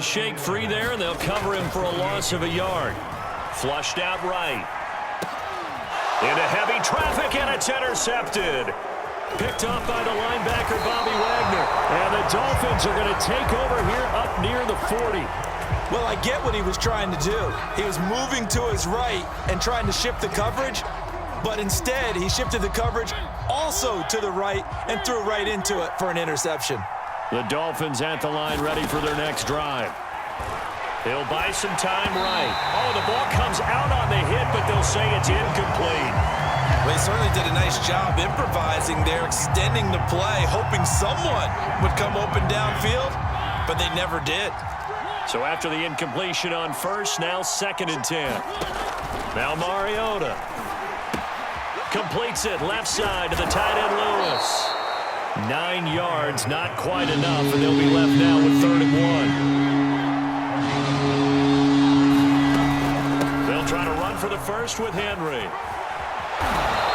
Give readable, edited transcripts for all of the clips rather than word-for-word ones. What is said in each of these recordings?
shake free there, and they'll cover him for a loss of a yard. Flushed out right. Into heavy traffic, and it's intercepted. Picked up by the linebacker, Bobby Wagner. And the Dolphins are going to take over here up near the 40. Well, I get what he was trying to do. He was moving to his right and trying to shift the coverage, but instead he shifted the coverage also to the right and threw right into it for an interception. The Dolphins at the line ready for their next drive. They'll buy some time right. Oh, the ball comes out on the hit, but they'll say it's incomplete. Well, he certainly did a nice job improvising there, extending the play, hoping someone would come open downfield, but they never did. So after the incompletion on first, now 2nd and 10. Now Mariota completes it left side to the tight end Lewis. 9 yards, not quite enough, and they'll be left now with 3rd and 1. They'll try to run for the first with Henry.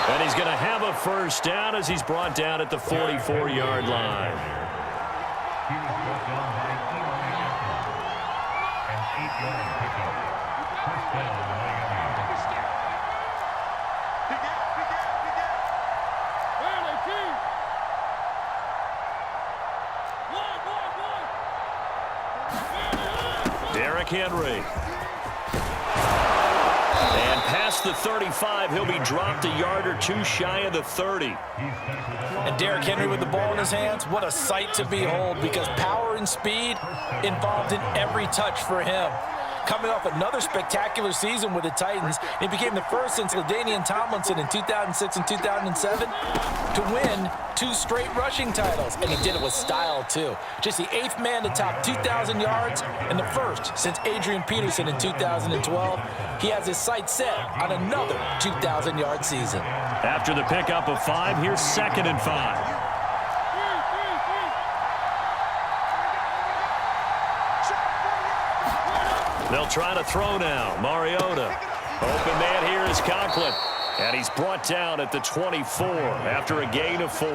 And he's going to have a first down as he's brought down at the 44-yard line. Henry. And past the 35, he'll be dropped a yard or two shy of the 30. And Derrick Henry with the ball in his hands, what a sight to behold, because power and speed involved in every touch for him. Coming off another spectacular season with the Titans, he became the first since LaDainian Tomlinson in 2006 and 2007 to win 2 straight rushing titles, and he did it with style too. Just the 8th man to top 2,000 yards and the first since Adrian Peterson in 2012. He has his sights set on another 2,000-yard season. After the pickup of 5, here's 2nd and 5. They'll try to throw now. Mariota. Open man here is Conklin. And he's brought down at the 24 after a gain of 4.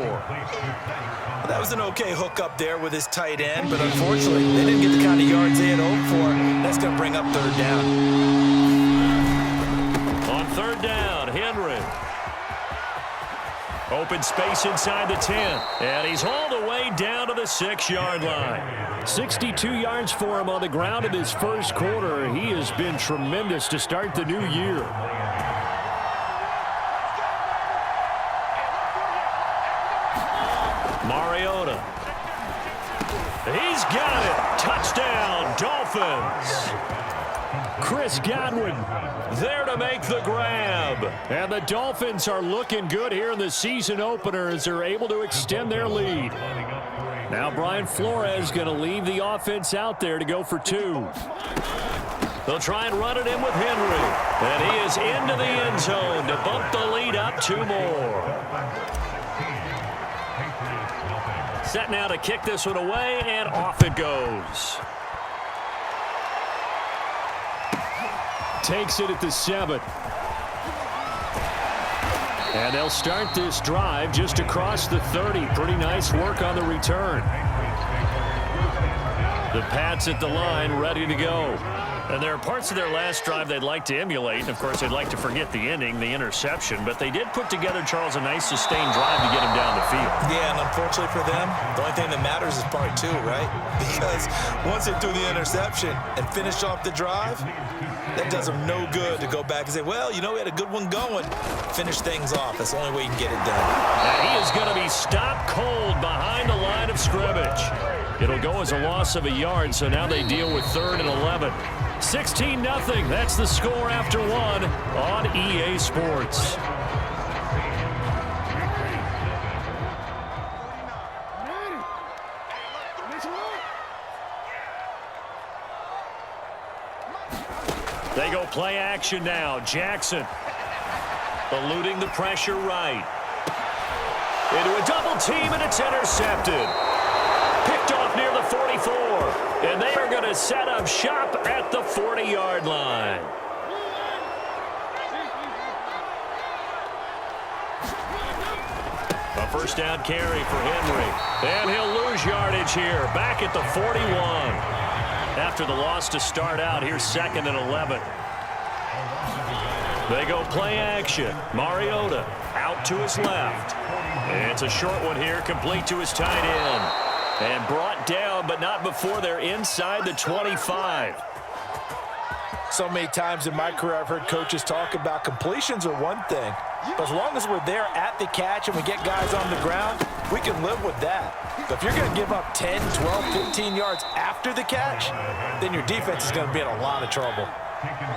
That was an okay hook up there with his tight end, but unfortunately, they didn't get the kind of yards they had hoped for. That's going to bring up 3rd down. On 3rd down, Henry. Open space inside the 10. And he's all the way down to the 6-yard line. 62 yards for him on the ground in his first quarter. He has been tremendous to start the new year. Mariota. He's got it. Touchdown, Dolphins. Chris Godwin there to make the grab. And the Dolphins are looking good here in the season opener as they're able to extend their lead. Now Brian Flores going to leave the offense out there to go for 2. They'll try and run it in with Henry. And he is into the end zone to bump the lead up 2 more. Set now to kick this one away, and off it goes. Takes it at the 7. And they'll start this drive just across the 30. Pretty nice work on the return. The Pats at the line, ready to go. And there are parts of their last drive they'd like to emulate. And, of course, they'd like to forget the ending, the interception. But they did put together, Charles, a nice sustained drive to get him down the field. Yeah, and unfortunately for them, the only thing that matters is part 2, right? Because once they threw the interception and finished off the drive, that does them no good to go back and say, well, you know, we had a good one going. Finish things off. That's the only way you can get it done. And he is going to be stopped cold behind the line of scrimmage. It'll go as a loss of a yard, so now they deal with 3rd and 11. 16-0. That's the score after 1 on EA Sports. They go play action now. Jackson eluding the pressure right. Into a double team, and it's intercepted. Picked off near the 44. And they are going to set up shop at the 40-yard line. A first down carry for Henry. And he'll lose yardage here. Back at the 41. After the loss to start out, here's 2nd and 11. They go play action. Mariota out to his left. And it's a short one here, complete to his tight end. And brought down, but not before they're inside the 25. So many times in my career, I've heard coaches talk about completions are one thing. But as long as we're there at the catch and we get guys on the ground, we can live with that. But if you're going to give up 10, 12, 15 yards after the catch, then your defense is going to be in a lot of trouble.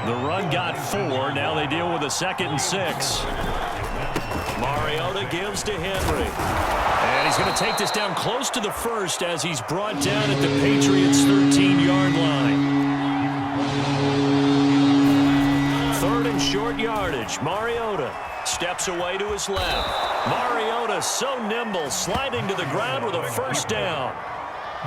The run got 4. Now they deal with a 2nd and 6. Mariota gives to Henry. And he's going to take this down close to the first as he's brought down at the Patriots' 13-yard line. 3rd and short yardage. Mariota steps away to his left. Mariota so nimble, sliding to the ground with a first down.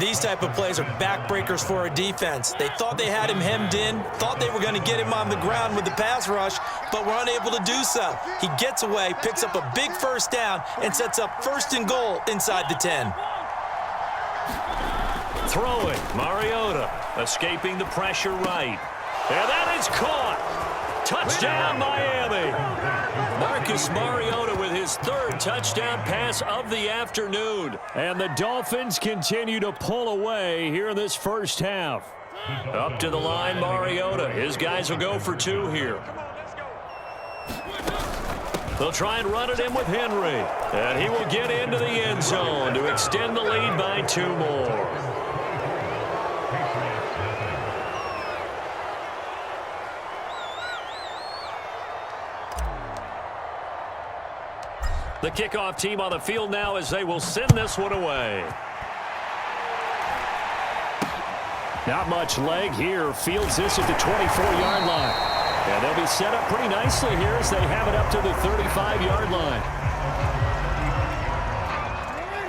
These type of plays are backbreakers for a defense. They thought they had him hemmed in, thought they were going to get him on the ground with the pass rush, but were unable to do so. He gets away, picks up a big first down, and sets up 1st and goal inside the 10. Throwing, Mariota, escaping the pressure right. And that is caught. Touchdown, Miami. Marcus Mariota with his 3rd touchdown pass of the afternoon. And the Dolphins continue to pull away here in this first half. Up to the line, Mariota. His guys will go for 2 here. They'll try and run it in with Henry. And he will get into the end zone to extend the lead by 2 more. The kickoff team on the field now as they will send this one away. Not much leg here. Fields this at the 24-yard line. And they'll be set up pretty nicely here as they have it up to the 35-yard line.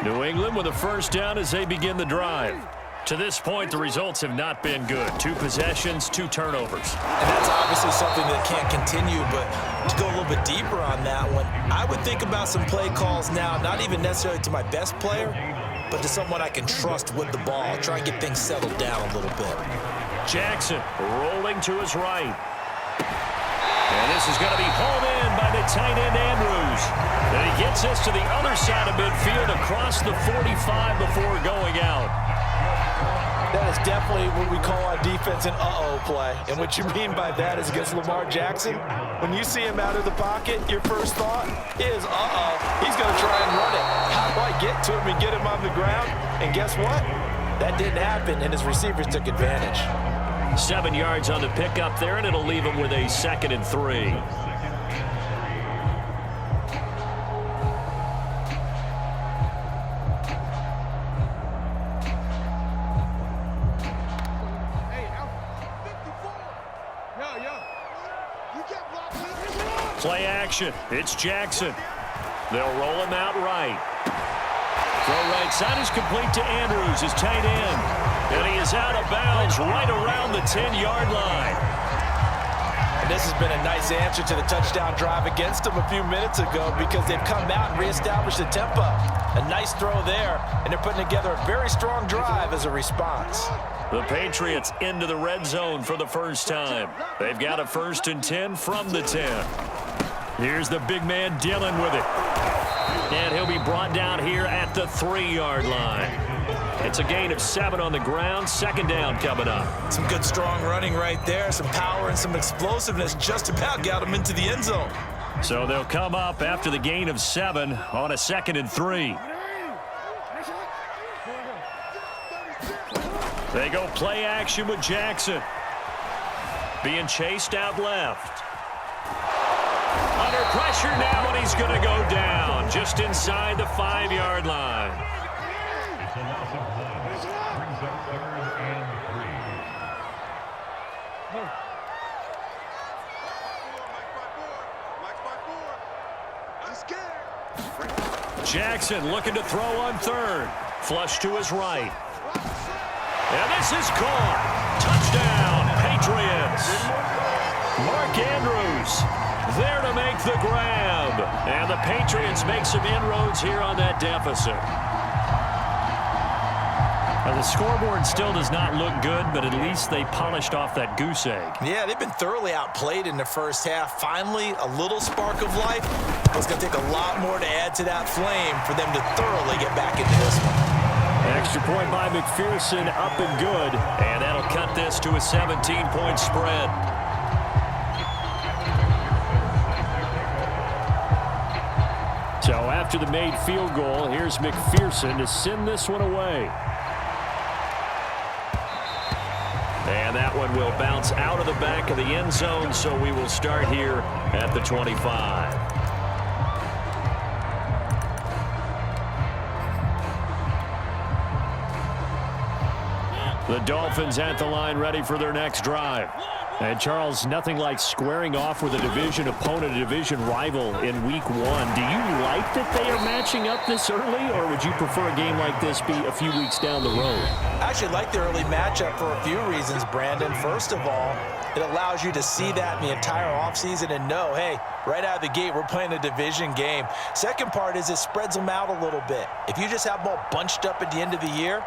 New England with a first down as they begin the drive. To this point, the results have not been good. 2 possessions, 2 turnovers. And that's obviously something that can't continue, but to go a little bit deeper on that one, I would think about some play calls now, not even necessarily to my best player, but to someone I can trust with the ball. Try and get things settled down a little bit. Jackson rolling to his right. And this is going to be hauled in by the tight end Andrews. And he gets this to the other side of midfield across the 45 before going out. That is definitely what we call on defense an uh-oh play. And what you mean by that is against Lamar Jackson, when you see him out of the pocket, your first thought is, uh-oh, he's going to try and run it. How do I get to him and get him on the ground? And guess what? That didn't happen, and his receivers took advantage. 7 yards on the pickup there, and it'll leave him with a 2nd and 3. Play action. It's Jackson. They'll roll him out right. Throw right side is complete to Andrews, his tight end. And he is out of bounds right around the 10-yard line. And this has been a nice answer to the touchdown drive against them a few minutes ago because they've come out and reestablished the tempo. A nice throw there, and they're putting together a very strong drive as a response. The Patriots into the red zone for the first time. They've got a 1st and 10 from the 10. Here's the big man Dillon with it. And he'll be brought down here at the 3-yard line. It's a gain of 7 on the ground. 2nd down coming up. Some good strong running right there. Some power and some explosiveness just about got him into the end zone. So they'll come up after the gain of 7 on a 2nd and 3. They go play action with Jackson. Being chased out left. Under pressure now, and he's going to go down just inside the 5-yard line. Jackson looking to throw on 3rd. Flush to his right. And this is caught. Touchdown, Patriots. Mark Andrews there to make the grab. And the Patriots make some inroads here on that deficit. The scoreboard still does not look good, but at least they polished off that goose egg. Yeah, they've been thoroughly outplayed in the first half. Finally, a little spark of life. It's going to take a lot more to add to that flame for them to thoroughly get back into this one. Extra point by McPherson, up and good. And that'll cut this to a 17-point spread. So after the made field goal, here's McPherson to send this one away. And that one will bounce out of the back of the end zone, so we will start here at the 25. The Dolphins at the line, ready for their next drive. And, Charles, nothing like squaring off with a division opponent, a division rival in Week 1. Do you like that they are matching up this early, or would you prefer a game like this be a few weeks down the road? I actually like the early matchup for a few reasons, Brandon. First of all, it allows you to see that in the entire offseason and know, hey, right out of the gate, we're playing a division game. Second part is it spreads them out a little bit. If you just have them all bunched up at the end of the year,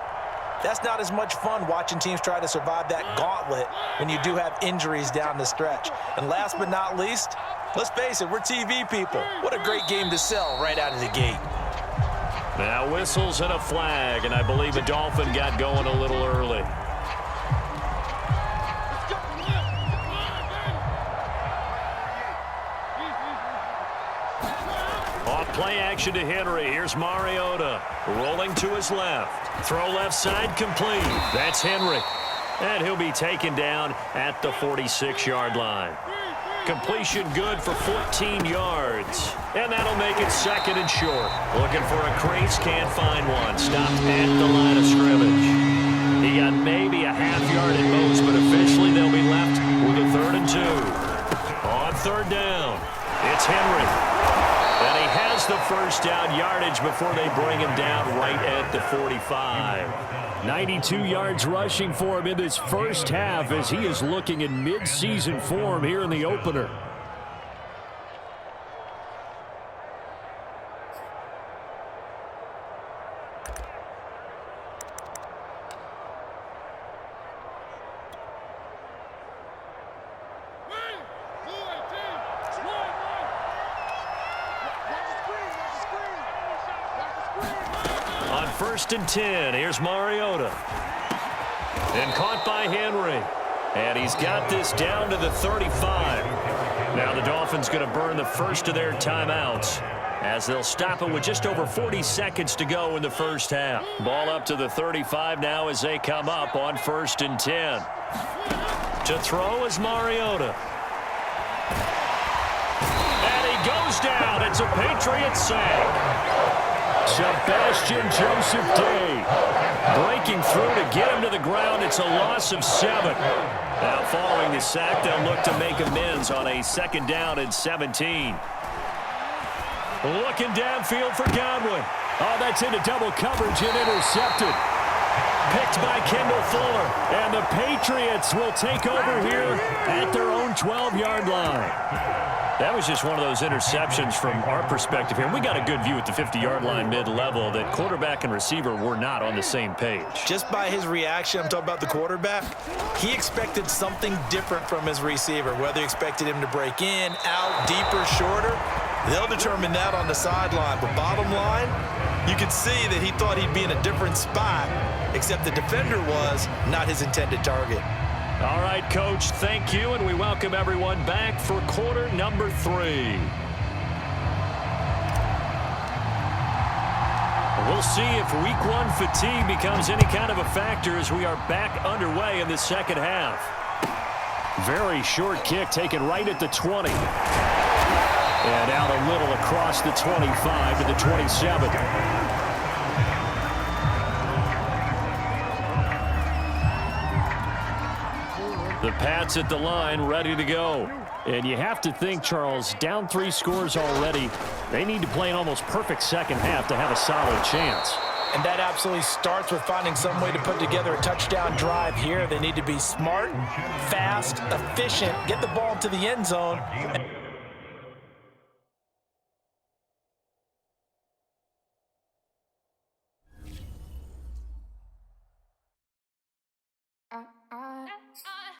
that's not as much fun watching teams try to survive that gauntlet when you do have injuries down the stretch. And last but not least, let's face it, we're TV people. What a great game to sell right out of the gate. Now whistles and a flag, and I believe the Dolphin got going a little early. Off play action to Henry. Here's Mariota rolling to his left. Throw left side complete. That's Henry. And he'll be taken down at the 46-yard line. Completion good for 14 yards. And that'll make it second and short. Looking for a crease, can't find one. Stopped at the line of scrimmage. He got maybe a half yard at most, but officially they'll be left with a 3rd and 2. On 3rd down, it's Henry. And he has the first down yardage before they bring him down right at the 45. 92 yards rushing for him in this first half as he is looking in mid-season form here in the opener. On 1st and 10, here's Mariota. And caught by Henry. And he's got this down to the 35. Now the Dolphins going to burn the first of their timeouts as they'll stop it with just over 40 seconds to go in the first half. Ball up to the 35 now as they come up on 1st and 10. To throw is Mariota. And he goes down. It's a Patriot sack. Sebastian Joseph Day breaking through to get him to the ground. It's a loss of 7. Now following the sack, they'll look to make amends on a 2nd down and 17. Looking downfield for Godwin. Oh, that's into double coverage and intercepted. Picked by Kendall Fuller. And the Patriots will take over here at their own 12-yard line. That was just one of those interceptions from our perspective here. We got a good view at the 50-yard line mid-level that quarterback and receiver were not on the same page. Just by his reaction, I'm talking about the quarterback, he expected something different from his receiver, whether he expected him to break in, out, deeper, shorter. They'll determine that on the sideline. But bottom line, you could see that he thought he'd be in a different spot, except the defender was not his intended target. All right, Coach, thank you, and we welcome everyone back for quarter number 3. We'll see if Week 1 fatigue becomes any kind of a factor as we are back underway in the second half. Very short kick taken right at the 20. And out a little across the 25 to the 27. The Pats at the line, ready to go. And you have to think, Charles, down 3 scores already. They need to play an almost perfect second half to have a solid chance. And that absolutely starts with finding some way to put together a touchdown drive here. They need to be smart, fast, efficient, get the ball to the end zone.